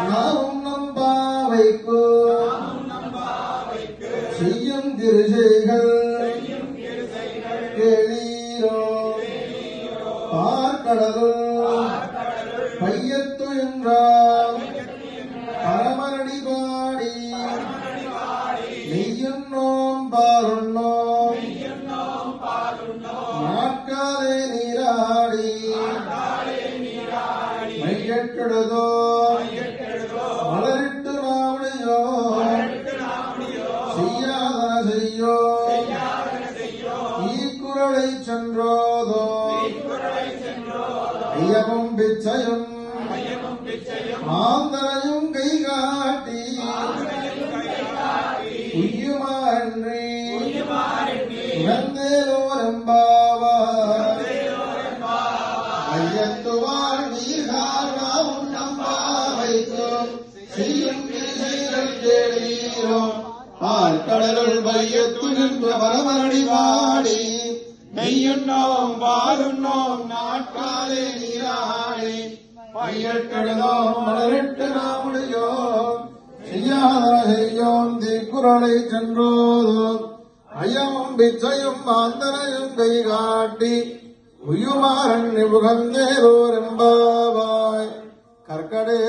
நாமும் நம்பாவைக்கு செய்யும் திருசைகள் கேளீரோ பார்க்கடலுள் பையத்து என்றால் பரமரடி பாடி நெய்யுண்ணோம் பாருண்ணோம் நாட்காலே நீராடி மையெட்டெடுதோ மலரிட்டு நாவடியோ செய்யாதன செய்யோ ஈக்குறளை சென்றோதோ ஐயமும் பிச்சையும் ஆந்தரையும் கை காட்டி உய்யுமாறி உணர்ந்தேலோரம்பாவார் ஐயத்துவார் நீர்காவும் நம்பாவைக்கும் செய்யும் கிரிசைகள் கேளீரோம் ஆழ்கடலுள் வையத்து நின்ற பரமரடி வாடி நெய்யுண்ணோம் பாலுண்ணோம் நாட்காலே நீராடி பையட்டெடுதோம் மலரிட்டு நாமுடையோம் செய்யாதன செய்யோம் தீக்குறளை சென்றோதோம் ஐயமும் பிச்சையும் ஆந்தரையும் கை காட்டி உயுமாறன் நிபுகந்தேரோரெம்பாவாய் கற்கடே